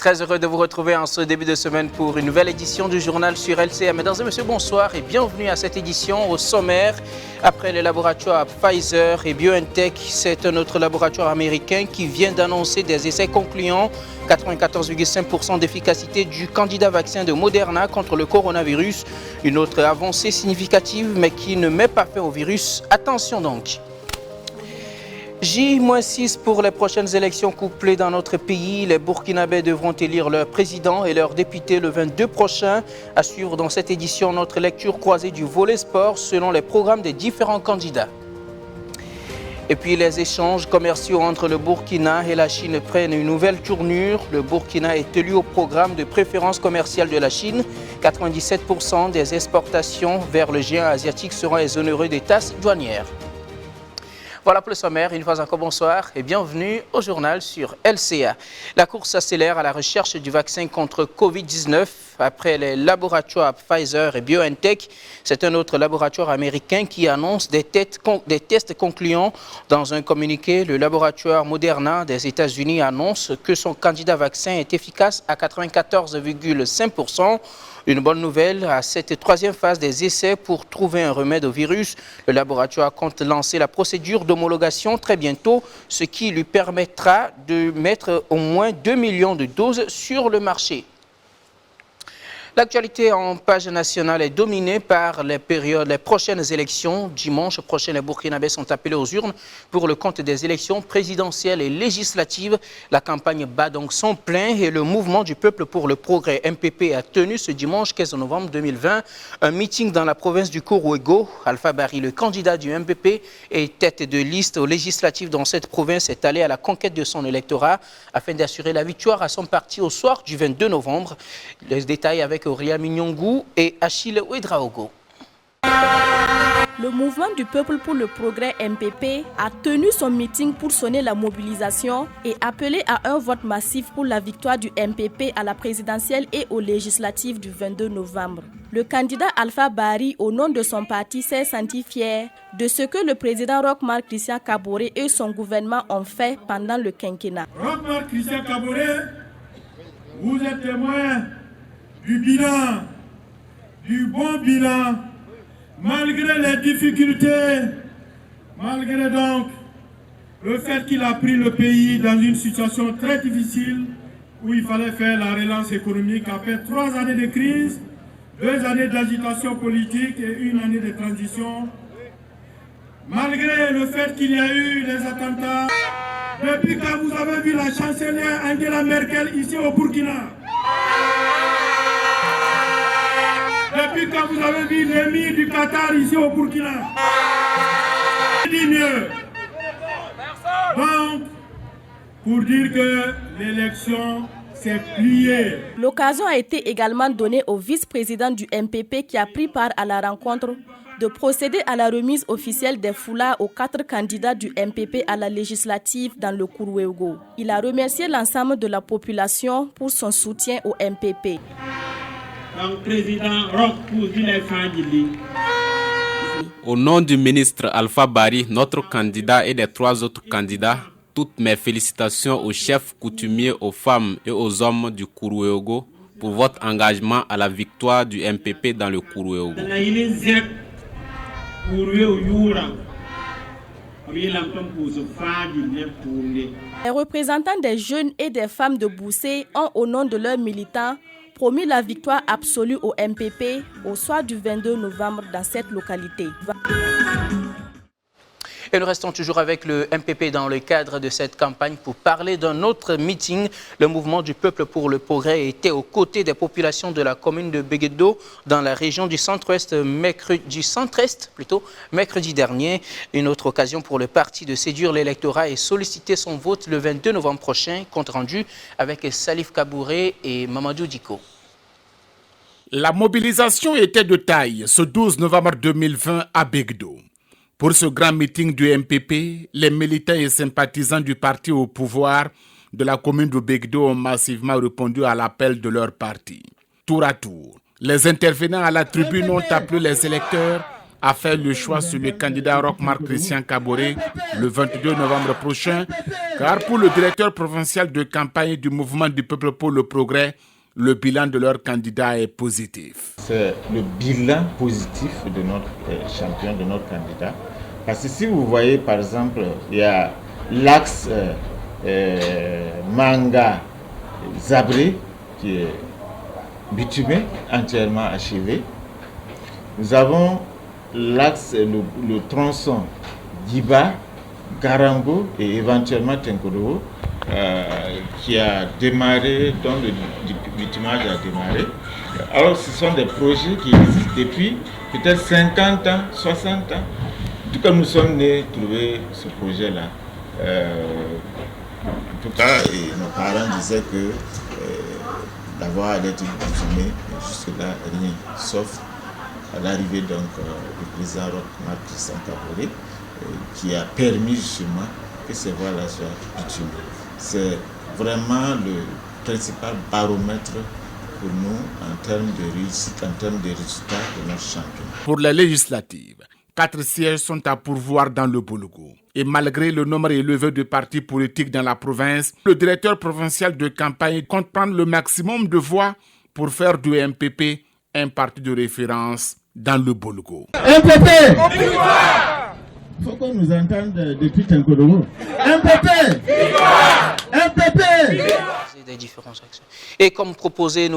Très heureux de vous retrouver en ce début de semaine pour une nouvelle édition du journal sur LCA. Mesdames et messieurs, bonsoir et bienvenue à cette édition. Au sommaire, après les laboratoires Pfizer et BioNTech, c'est un autre laboratoire américain qui vient d'annoncer des essais concluants. 94,5% d'efficacité du candidat vaccin de Moderna contre le coronavirus. Une autre avancée significative mais qui ne met pas fin au virus. Attention donc. J-6 pour les prochaines élections couplées dans notre pays. Les Burkinabés devront élire leur président et leurs députés le 22 prochain. À suivre dans cette édition notre lecture croisée du volet sport selon les programmes des différents candidats. Et puis les échanges commerciaux entre le Burkina et la Chine prennent une nouvelle tournure. Le Burkina est élu au programme de préférence commerciale de la Chine. 97% des exportations vers le géant asiatique seront exonérées des taxes douanières. Voilà pour le sommaire. Une fois encore, bonsoir et bienvenue au journal sur LCA. La course s'accélère à la recherche du vaccin contre Covid-19. Après les laboratoires Pfizer et BioNTech, c'est un autre laboratoire américain qui annonce des tests concluants. Dans un communiqué, le laboratoire Moderna des États-Unis annonce que son candidat vaccin est efficace à 94,5%. Une bonne nouvelle, à cette troisième phase des essais pour trouver un remède au virus, le laboratoire compte lancer la procédure d'homologation très bientôt, ce qui lui permettra de mettre au moins 2 millions de doses sur le marché. L'actualité en page nationale est dominée par les prochaines élections. Dimanche prochain, les Burkinabés sont appelés aux urnes pour le compte des élections présidentielles et législatives. La campagne bat donc son plein et le mouvement du peuple pour le progrès MPP a tenu ce dimanche 15 novembre 2020 un meeting dans la province du Kourouégo. Alpha Barry, le candidat du MPP et tête de liste aux législatives dans cette province, est allé à la conquête de son électorat afin d'assurer la victoire à son parti au soir du 22 novembre. Les détails avec Aurélia Mignongou et Achille Ouedraogo. Le mouvement du peuple pour le progrès MPP a tenu son meeting pour sonner la mobilisation et appeler à un vote massif pour la victoire du MPP à la présidentielle et aux législatives du 22 novembre. Le candidat Alpha Barry, au nom de son parti, s'est senti fier de ce que le président Roch-Marc Christian Kaboré et son gouvernement ont fait pendant le quinquennat. Roch-Marc Christian Kaboré, vous êtes témoin du bilan, du bon bilan, malgré les difficultés, malgré donc le fait qu'il a pris le pays dans une situation très difficile où il fallait faire la relance économique après 3 années de crise, 2 années d'agitation politique et 1 année de transition. Malgré le fait qu'il y a eu les attentats, depuis quand vous avez vu la chancelière Angela Merkel ici au Burkina? Depuis quand vous avez vu l'émir du Qatar ici au Burkina? Dit mieux. Donc, pour dire que l'élection s'est pliée. L'occasion a été également donnée au vice-président du MPP qui a pris part à la rencontre de procéder à la remise officielle des foulards aux 4 candidats du MPP à la législative dans le Kourouégo. Il a remercié l'ensemble de la population pour son soutien au MPP. Au nom du ministre Alpha Barry, notre candidat et des 3 autres candidats, toutes mes félicitations aux chefs coutumiers, aux femmes et aux hommes du Kourouégo pour votre engagement à la victoire du MPP dans le Kourouégo. Les représentants des jeunes et des femmes de Boussé ont, au nom de leurs militants, promis la victoire absolue au MPP au soir du 22 novembre dans cette localité. Et nous restons toujours avec le MPP dans le cadre de cette campagne pour parler d'un autre meeting. Le mouvement du peuple pour le progrès était aux côtés des populations de la commune de Béguédo dans la région du centre-est mercredi dernier. Une autre occasion pour le parti de séduire l'électorat et solliciter son vote le 22 novembre prochain. Compte rendu avec Salif Kabouré et Mamadou Diko. La mobilisation était de taille ce 12 novembre 2020 à Béguédo. Pour ce grand meeting du MPP, les militants et sympathisants du parti au pouvoir de la commune de Béguédo ont massivement répondu à l'appel de leur parti. Tour à tour, les intervenants à la tribune ont appelé les électeurs a fait le choix sur le candidat Roch-Marc Christian Kaboré le 22 novembre prochain, car pour le directeur provincial de campagne du mouvement du peuple pour le progrès, le bilan de leur candidat est positif. C'est le bilan positif de notre champion, de notre candidat. Parce que si vous voyez, par exemple, il y a l'axe Manga-Zabré qui est bitumé, entièrement achevé. Nous avons l'axe, le tronçon Diba, Garango et éventuellement Tenkodo qui a démarré, dont le bitumage a démarré. Alors ce sont des projets qui existent depuis peut-être 50 ans, 60 ans. En tout cas, nous sommes nés trouver ce projet-là. En tout cas, nos parents disaient que d'avoir allé être bitumé, jusque-là, rien, sauf à l'arrivée donc du président Roch-Marc Christian Kaboré, qui a permis justement que ces voies-là soient bitumées. C'est vraiment le principal baromètre pour nous en termes de réussite, en termes de résultats de notre champion. Pour les législatives, 4 sièges sont à pourvoir dans le Boulougou. Et malgré le nombre élevé de partis politiques dans la province, le directeur provincial de campagne compte prendre le maximum de voix pour faire du MPP un parti de référence dans le Boulougou. MPP! Il faut qu'on nous entende depuis Tenkodogo. MPP! MPP! Des différents accès. Et comme proposé,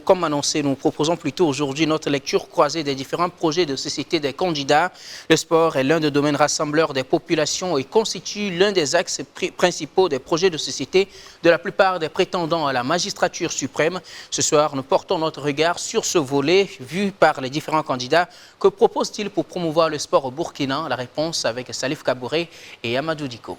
comme annoncé, nous proposons plutôt aujourd'hui notre lecture croisée des différents projets de société des candidats. Le sport est l'un des domaines rassembleurs des populations et constitue l'un des axes principaux des projets de société de la plupart des prétendants à la magistrature suprême. Ce soir, nous portons notre regard sur ce volet vu par les différents candidats. Que proposent-ils pour promouvoir le sport au Burkina? La réponse avec Salif Kaboré et Amadou Diko.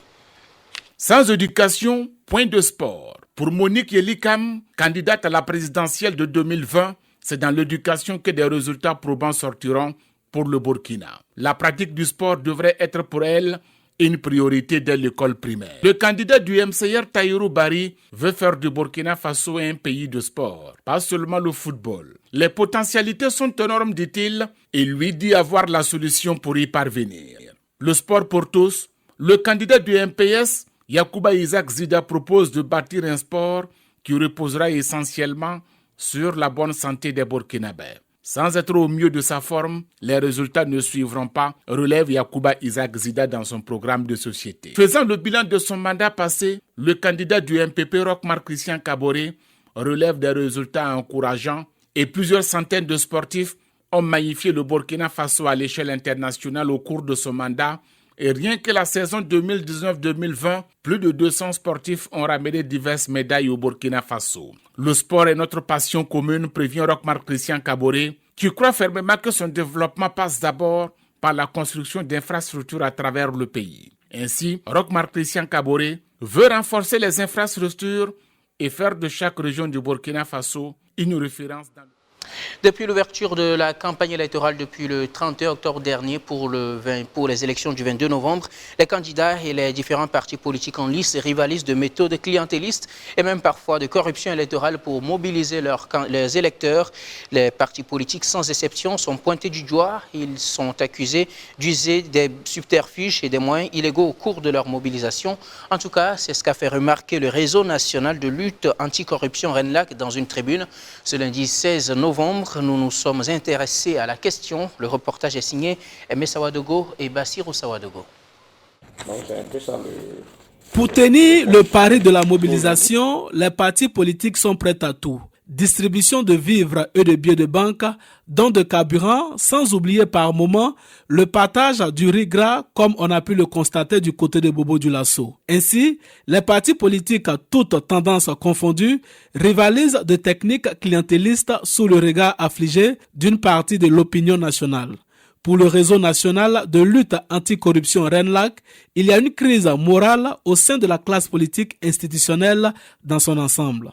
Sans éducation, point de sport. Pour Monique Yelikam, candidate à la présidentielle de 2020, c'est dans l'éducation que des résultats probants sortiront pour le Burkina. La pratique du sport devrait être pour elle une priorité dès l'école primaire. Le candidat du MCR, Tahirou Bari, veut faire du Burkina Faso un pays de sport, pas seulement le football. Les potentialités sont énormes, dit-il, et lui dit avoir la solution pour y parvenir. Le sport pour tous, le candidat du MPS, Yacouba Isaac Zida, propose de bâtir un sport qui reposera essentiellement sur la bonne santé des Burkinabés. Sans être au mieux de sa forme, les résultats ne suivront pas, relève Yacouba Isaac Zida dans son programme de société. Faisant le bilan de son mandat passé, le candidat du MPP, Roch-Marc Christian Kaboré, relève des résultats encourageants et plusieurs centaines de sportifs ont magnifié le Burkina Faso à l'échelle internationale au cours de son mandat. Et rien que la saison 2019-2020, plus de 200 sportifs ont ramené diverses médailles au Burkina Faso. Le sport est notre passion commune, prévient Roch-Marc Christian Kaboré, qui croit fermement que son développement passe d'abord par la construction d'infrastructures à travers le pays. Ainsi, Roch-Marc Christian Kaboré veut renforcer les infrastructures et faire de chaque région du Burkina Faso une référence dans le... Depuis l'ouverture de la campagne électorale depuis le 31 octobre dernier pour les élections du 22 novembre, les candidats et les différents partis politiques en lice rivalisent de méthodes clientélistes et même parfois de corruption électorale pour mobiliser leurs électeurs. Les partis politiques, sans exception, sont pointés du doigt. Ils sont accusés d'user des subterfuges et des moyens illégaux au cours de leur mobilisation. En tout cas, c'est ce qu'a fait remarquer le réseau national de lutte anticorruption Renlac dans une tribune. Ce lundi 16 novembre, nous nous sommes intéressés à la question. Le reportage est signé Aimé Sawadogo et Bassirou Sawadogo. Pour tenir le pari de la mobilisation, les partis politiques sont prêts à tout. Distribution de vivres et de billets de banque, dons de carburant, sans oublier par moment le partage du riz gras comme on a pu le constater du côté de Bobo Dioulasso. Ainsi, les partis politiques, toutes tendances confondues, rivalisent de techniques clientélistes sous le regard affligé d'une partie de l'opinion nationale. Pour le réseau national de lutte anticorruption Renlac, il y a une crise morale au sein de la classe politique institutionnelle dans son ensemble.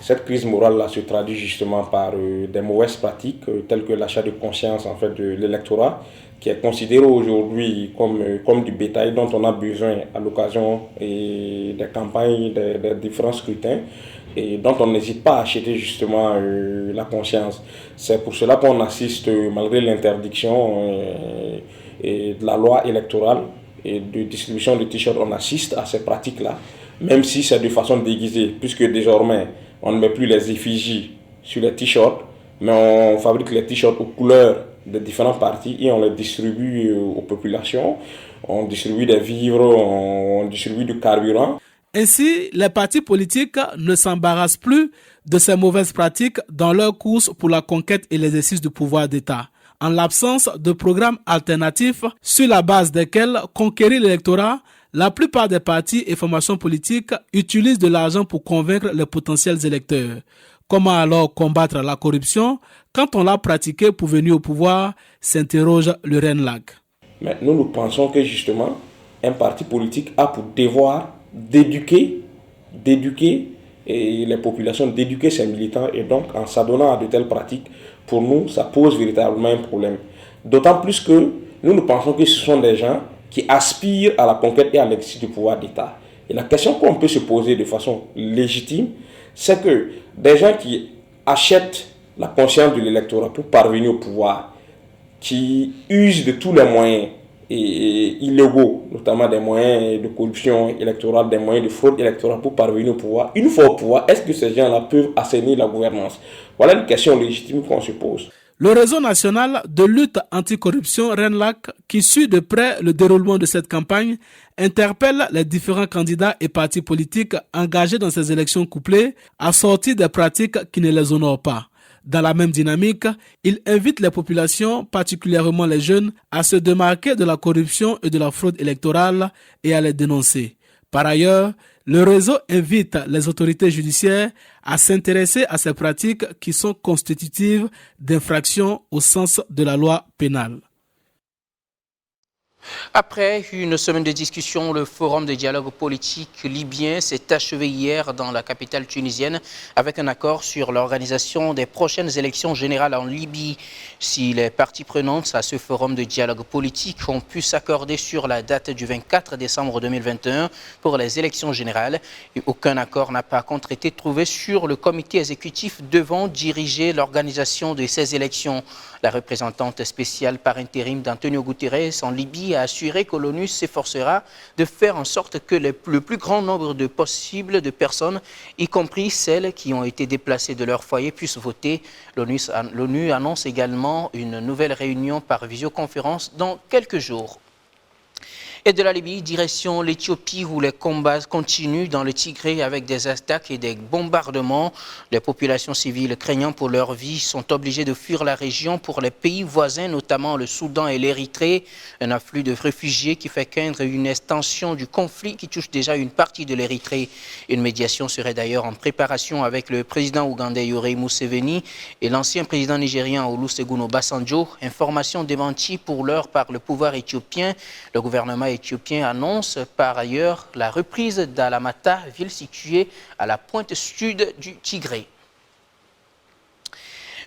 Cette crise morale-là se traduit justement par des mauvaises pratiques telles que l'achat de conscience en fait, de l'électorat, qui est considéré aujourd'hui comme du bétail dont on a besoin à l'occasion des campagnes, des différents scrutins. et dont on n'hésite pas à acheter justement la conscience. C'est pour cela qu'on assiste, malgré l'interdiction de la loi électorale et de distribution de t-shirts, on assiste à ces pratiques-là, même si c'est de façon déguisée, puisque désormais on ne met plus les effigies sur les t-shirts, mais on fabrique les t-shirts aux couleurs des différents partis et on les distribue aux populations. On distribue des vivres, on distribue du carburant. Ainsi, les partis politiques ne s'embarrassent plus de ces mauvaises pratiques dans leur course pour la conquête et l'exercice du pouvoir d'État. En l'absence de programmes alternatifs sur la base desquels conquérir l'électorat, la plupart des partis et formations politiques utilisent de l'argent pour convaincre les potentiels électeurs. Comment alors combattre la corruption quand on l'a pratiquée pour venir au pouvoir, s'interroge le RENLAC. Mais nous pensons que justement, un parti politique a pour devoir d'éduquer les populations, d'éduquer ses militants, et donc en s'adonnant à de telles pratiques, pour nous, ça pose véritablement un problème. D'autant plus que nous pensons que ce sont des gens qui aspirent à la conquête et à l'exercice du pouvoir d'État. Et la question qu'on peut se poser de façon légitime, c'est que des gens qui achètent la conscience de l'électorat pour parvenir au pouvoir, qui usent de tous les moyens illégaux, notamment des moyens de corruption électorale, des moyens de fraude électorale pour parvenir au pouvoir. Une fois au pouvoir, est-ce que ces gens-là peuvent assainir la gouvernance? Voilà une question légitime qu'on se pose. Le réseau national de lutte anticorruption RENLAC, qui suit de près le déroulement de cette campagne, interpelle les différents candidats et partis politiques engagés dans ces élections couplées à sortir des pratiques qui ne les honorent pas. Dans la même dynamique, il invite les populations, particulièrement les jeunes, à se démarquer de la corruption et de la fraude électorale et à les dénoncer. Par ailleurs, le réseau invite les autorités judiciaires à s'intéresser à ces pratiques qui sont constitutives d'infractions au sens de la loi pénale. Après une semaine de discussion, le forum de dialogue politique libyen s'est achevé hier dans la capitale tunisienne avec un accord sur l'organisation des prochaines élections générales en Libye. Si les parties prenantes à ce forum de dialogue politique ont pu s'accorder sur la date du 24 décembre 2021 pour les élections générales, aucun accord n'a par contre été trouvé sur le comité exécutif devant diriger l'organisation de ces élections. La représentante spéciale par intérim d'Antonio Guterres en Libye a assuré que l'ONU s'efforcera de faire en sorte que le plus grand nombre possible de personnes, y compris celles qui ont été déplacées de leur foyer, puissent voter. L'ONU annonce également une nouvelle réunion par visioconférence dans quelques jours. Et de la Libye, direction l'Éthiopie où les combats continuent dans le Tigré avec des attaques et des bombardements. Les populations civiles craignant pour leur vie sont obligées de fuir la région pour les pays voisins, notamment le Soudan et l'Érythrée. Un afflux de réfugiés qui fait craindre une extension du conflit qui touche déjà une partie de l'Érythrée. Une médiation serait d'ailleurs en préparation avec le président ougandais Yoweri Museveni et l'ancien président nigérien Olusegun Obasanjo. Information démentie pour l'heure par le pouvoir éthiopien. Le gouvernement éthiopien annonce par ailleurs la reprise d'Alamata, ville située à la pointe sud du Tigré.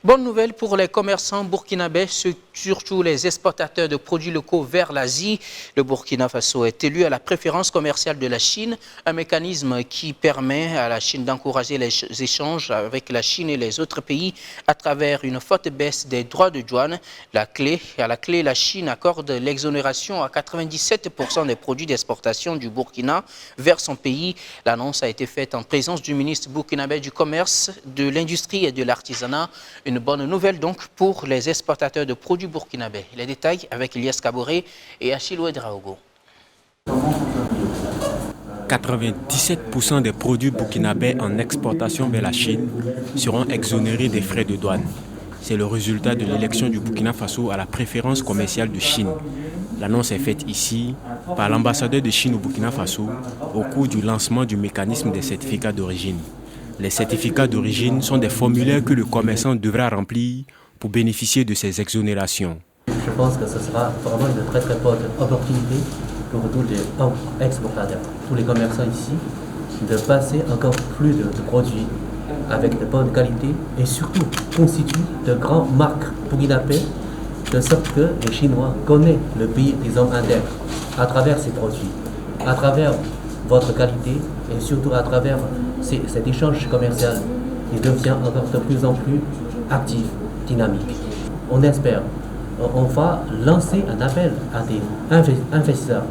Bonne nouvelle pour les commerçants burkinabés, surtout les exportateurs de produits locaux vers l'Asie. Le Burkina Faso est élu à la préférence commerciale de la Chine, un mécanisme qui permet à la Chine d'encourager les échanges avec la Chine et les autres pays à travers une forte baisse des droits de douane. À la clé, la Chine accorde l'exonération à 97% des produits d'exportation du Burkina vers son pays. L'annonce a été faite en présence du ministre burkinabé du Commerce, de l'Industrie et de l'Artisanat. Une bonne nouvelle donc pour les exportateurs de produits burkinabés. Les détails avec Elias Kaboré et Achille Ouedraogo. 97% des produits burkinabés en exportation vers la Chine seront exonérés des frais de douane. C'est le résultat de l'élection du Burkina Faso à la préférence commerciale de Chine. L'annonce est faite ici par l'ambassadeur de Chine au Burkina Faso au cours du lancement du mécanisme des certificats d'origine. Les certificats d'origine sont des formulaires que le commerçant devra remplir pour bénéficier de ces exonérations. Je pense que ce sera vraiment une très bonne opportunité pour tous les exportateurs, tous les commerçants ici, de passer encore plus de produits avec de bonne qualité et surtout constituent de grandes marques burkinabées, de sorte que les Chinois connaissent le pays des hommes intègres à travers ces produits, à travers votre qualité, et surtout à travers cet échange commercial, il devient encore de plus en plus actif, dynamique. On espère, on va lancer un appel à des investisseurs,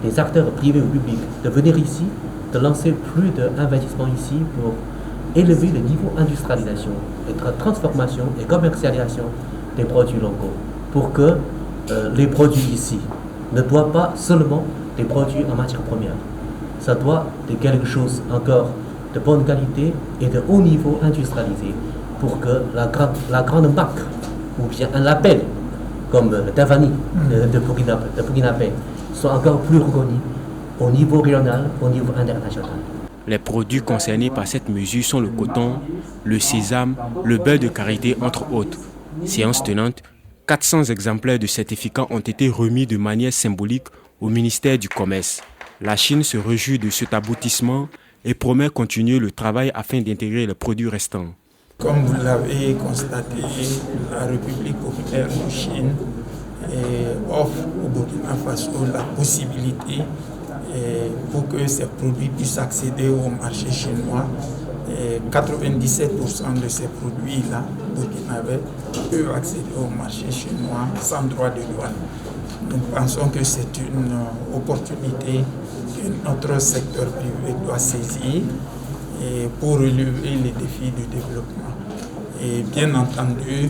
des acteurs privés ou publics, de venir ici, de lancer plus d'investissements ici pour élever le niveau d'industrialisation, et transformation et commercialisation des produits locaux, pour que les produits ici ne soient pas seulement des produits en matière première. Ça doit être quelque chose encore de bonne qualité et de haut niveau industrialisé, pour que la grande marque, ou bien un label comme le Tavani de Burkina Faso, soit encore plus reconnu au niveau régional, au niveau international. Les produits concernés par cette mesure sont le coton, le sésame, le beurre de karité, entre autres. Séance tenante, 400 exemplaires de certificats ont été remis de manière symbolique au ministère du Commerce. La Chine se réjouit de cet aboutissement et promet continuer le travail afin d'intégrer les produits restants. Comme vous l'avez constaté, la République populaire de Chine offre au Burkina Faso la possibilité pour que ces produits puissent accéder au marché chinois. 97% de ces produits-là, burkinabés, peuvent accéder au marché chinois sans droit de douane. Nous pensons que c'est une opportunité que notre secteur privé doit saisir pour relever les défis du développement. Et bien entendu,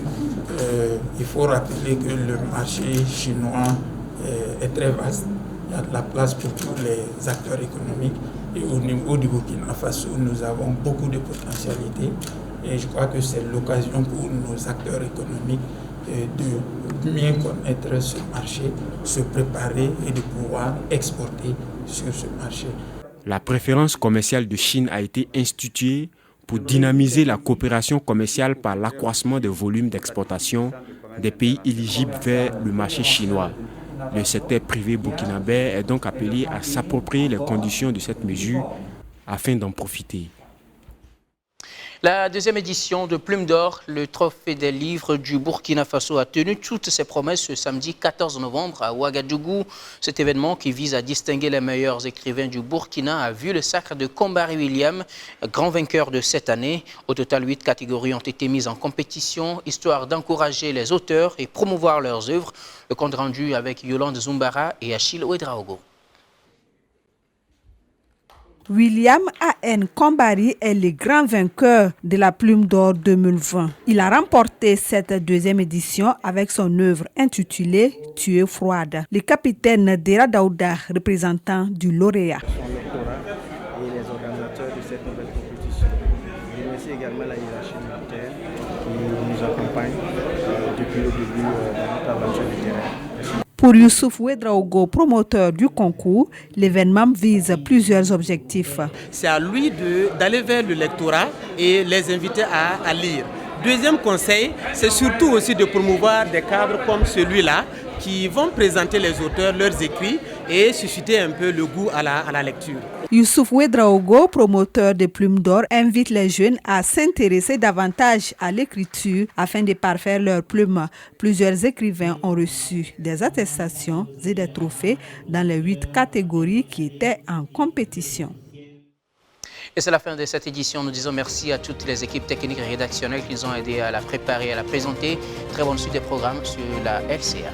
il faut rappeler que le marché chinois est très vaste. Il y a de la place pour tous les acteurs économiques. Et au niveau du Burkina Faso, nous avons beaucoup de potentialités. Et je crois que c'est l'occasion pour nos acteurs économiques de bien connaître ce marché, se préparer et de pouvoir exporter sur ce marché. La préférence commerciale de Chine a été instituée pour dynamiser la coopération commerciale par l'accroissement des volumes d'exportation des pays éligibles vers le marché chinois. Le secteur privé burkinabé est donc appelé à s'approprier les conditions de cette mesure afin d'en profiter. La deuxième édition de Plume d'Or, le trophée des livres du Burkina Faso, a tenu toutes ses promesses ce samedi 14 novembre à Ouagadougou. Cet événement qui vise à distinguer les meilleurs écrivains du Burkina a vu le sacre de Kombari William, grand vainqueur de cette année. Au total, 8 catégories ont été mises en compétition, histoire d'encourager les auteurs et promouvoir leurs œuvres. Le compte rendu avec Yolande Zumbara et Achille Ouedraogo. William A.N. Kombari est le grand vainqueur de la Plume d'Or 2020. Il a remporté cette deuxième édition avec son œuvre intitulée « Tuer froide ». Le capitaine Dera Daouda, représentant du lauréat. Et les organisateurs de cette nouvelle compétition. Je remercie également la hiérarchie militaire qui nous accompagne depuis le début de notre aventure du terrain. Pour Youssouf Ouedraogo, promoteur du concours, l'événement vise plusieurs objectifs. C'est à lui d'aller vers le lectorat et les inviter à lire. Deuxième conseil, c'est surtout aussi de promouvoir des cadres comme celui-là qui vont présenter les auteurs, leurs écrits et susciter un peu le goût à la lecture. Youssouf Ouedraogo, promoteur de Plume d'Or, invite les jeunes à s'intéresser davantage à l'écriture afin de parfaire leur plume. Plusieurs écrivains ont reçu des attestations et des trophées dans les 8 catégories qui étaient en compétition. Et c'est la fin de cette édition. Nous disons merci à toutes les équipes techniques et rédactionnelles qui nous ont aidés à la préparer et à la présenter. Très bonne suite des programmes sur la LCA.